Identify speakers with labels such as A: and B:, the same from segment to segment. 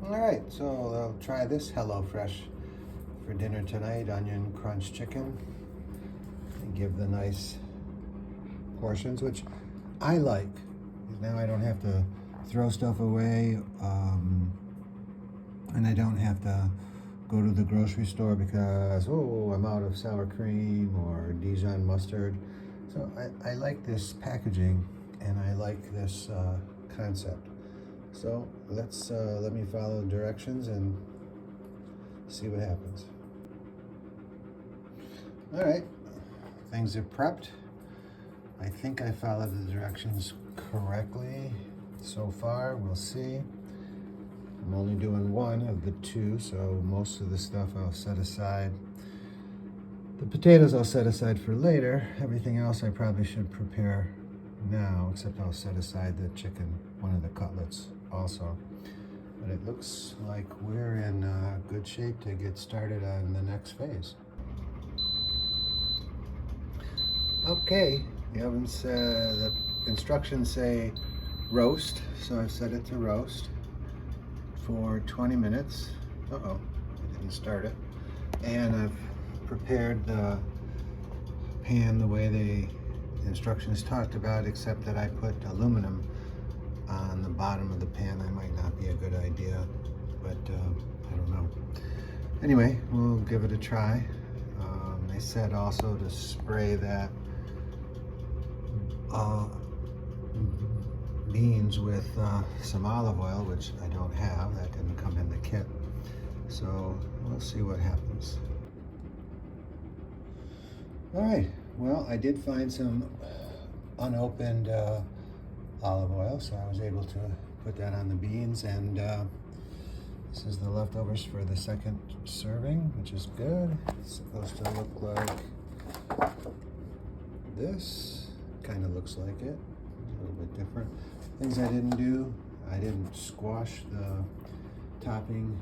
A: All right, so I'll try this HelloFresh for dinner tonight, onion crunch chicken. And give the nice portions, which I like. Now I don't have to throw stuff away, and I don't have to go to the grocery store because, oh, I'm out of sour cream or Dijon mustard. So I like this packaging and I like this concept. So let me follow the directions and see what happens. All right, things are prepped. I think I followed the directions correctly so far. We'll see. I'm only doing one of the two, so most of the stuff I'll set aside. The potatoes I'll set aside for later. Everything else I probably should prepare now, except I'll set aside the chicken, one of the cutlets also. But it looks like we're in good shape to get started on the next phase. Okay, the instructions say roast, so I've set it to roast for 20 minutes. Uh-oh, I didn't start it. And I've prepared the pan the way the instructions talked about, except that I put aluminum on the bottom of the pan. That might not be a good idea, but I don't know. Anyway, we'll give it a try. They said also to spray that beans with some olive oil, which I don't have. That didn't come in the kit. So we'll see what happens. All right, well, I did find some unopened olive oil, so I was able to put that on the beans, and this is the leftovers for the second serving, which is good. It's supposed to look like this. Kind of looks like it, a little bit different. Things I didn't do, I didn't squash the topping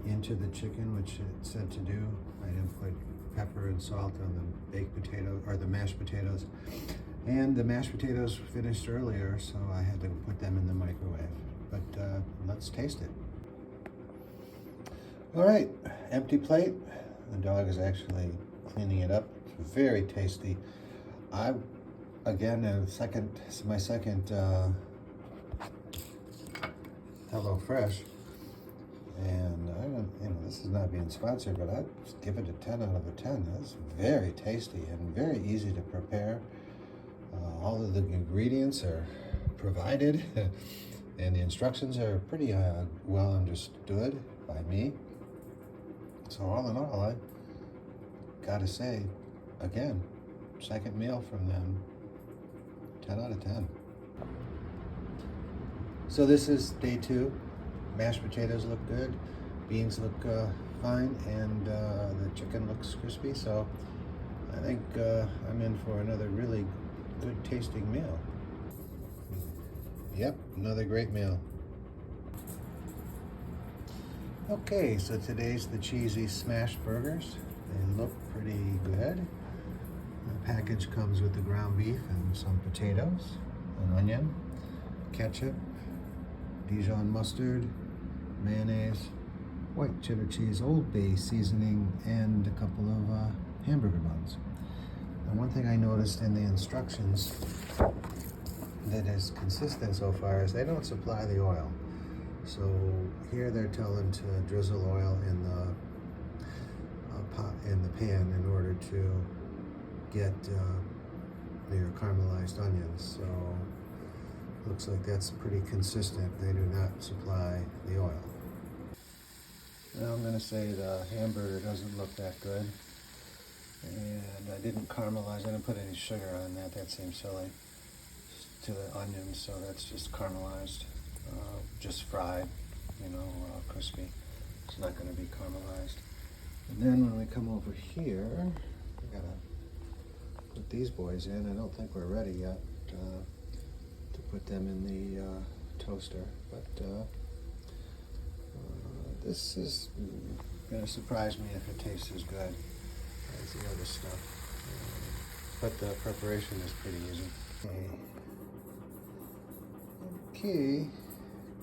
A: into the chicken, which it said to do. I didn't put pepper and salt on the baked potato or the mashed potatoes. And the mashed potatoes finished earlier, so I had to put them in the microwave. But let's taste it. All right, empty plate. The dog is actually cleaning it up. It's very tasty. My second HelloFresh, and I don't, this is not being sponsored, but I'd give it a 10 out of a 10. That's very tasty and very easy to prepare. All of the ingredients are provided, and the instructions are pretty well understood by me. So all in all, I gotta say, again, second meal from them, 10 out of 10. So this is day 2. Mashed potatoes look good, beans look fine, and the chicken looks crispy. So I think I'm in for another really good tasting meal. Yep, another great meal. Okay, so today's the cheesy smash burgers. They look pretty good. The package comes with the ground beef and some potatoes, an onion, ketchup, Dijon mustard, mayonnaise, white cheddar cheese, Old Bay seasoning, and a couple of hamburger buns. And one thing I noticed in the instructions that is consistent so far is they don't supply the oil. So here they're telling to drizzle oil in the pan in order to get your caramelized onions. So looks like that's pretty consistent. They do not supply the oil. Now I'm going to say the hamburger doesn't look that good. And I didn't caramelize, I didn't put any sugar on that. That seems silly. To the onions, so that's just caramelized, just fried, crispy. It's not going to be caramelized. And then when we come over here, we gotta put these boys in. I don't think we're ready yet to put them in the toaster, but this is going to surprise me if it tastes as good as the other stuff. But the preparation is pretty easy. Okay,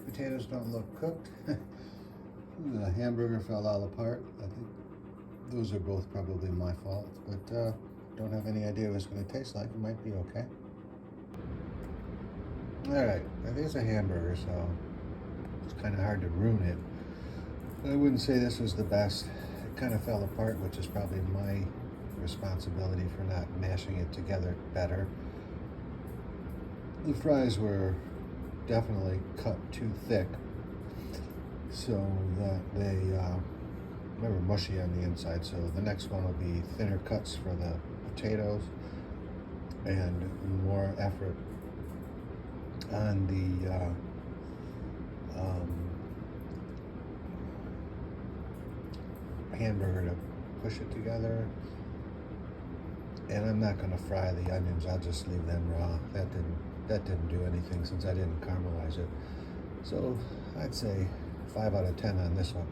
A: potatoes don't look cooked. The hamburger fell all apart. I think those are both probably my fault, but don't have any idea what it's going to taste like. It might be okay. Alright, now there's a hamburger, so it's kind of hard to ruin it. I wouldn't say this was the best. It kind of fell apart, which is probably my responsibility for not mashing it together better. The fries were definitely cut too thick, so that they were mushy on the inside. So the next one will be thinner cuts for the potatoes and more effort on the hamburger to push it together. And I'm not going to fry the onions. I'll just leave them raw. That didn't do anything since I didn't caramelize it. So I'd say 5 out of 10 on this one.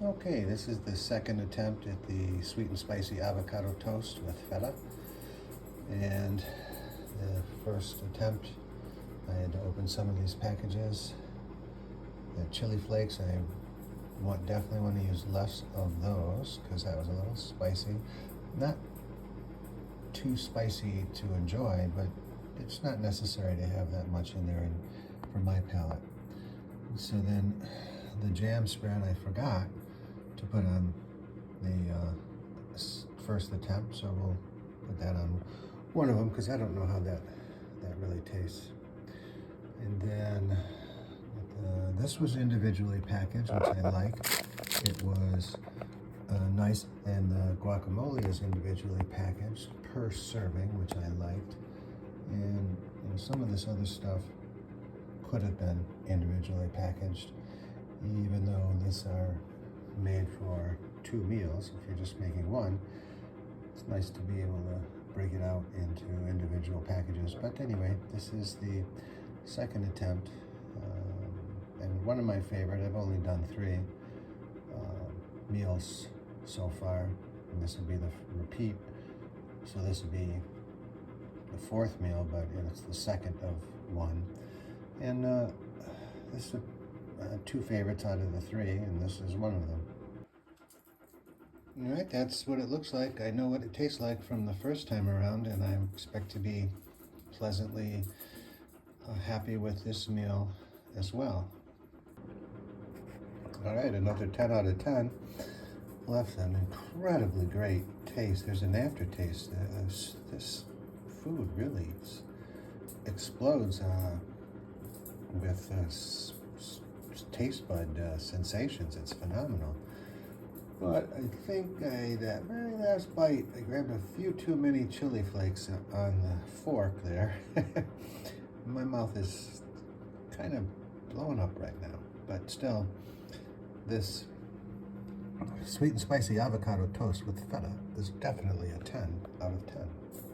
A: Okay, this is the second attempt at the sweet and spicy avocado toast with feta. And the first attempt, I had to open some of these packages. The chili flakes, I definitely want to use less of those because that was a little spicy. Not too spicy to enjoy, but it's not necessary to have that much in there for my palate. So then the jam spread I forgot to put on the first attempt, so we'll put that on one of them because I don't know how that really tastes. And then this was individually packaged, which I like. It was nice, and the guacamole is individually packaged per serving, which I liked. And some of this other stuff could have been individually packaged, even though these are made for 2 meals. If you're just making one, it's nice to be able to break it out into individual packages. But anyway, this is the second attempt, and one of my favorite. I've only done 3 meals so far, and this will be the repeat. So this will be the 4th meal, but it's the second of one. And this is 2 favorites out of the 3, and this is one of them. All right, that's what it looks like. I know what it tastes like from the first time around, and I expect to be pleasantly happy with this meal as well. All right, another 10 out of 10. Left an incredibly great taste. There's an aftertaste. This food really explodes with taste bud sensations. It's phenomenal. But I think that very last bite, I grabbed a few too many chili flakes on the fork there. My mouth is kind of blowing up right now. But still, this sweet and spicy avocado toast with feta is definitely a 10 out of 10.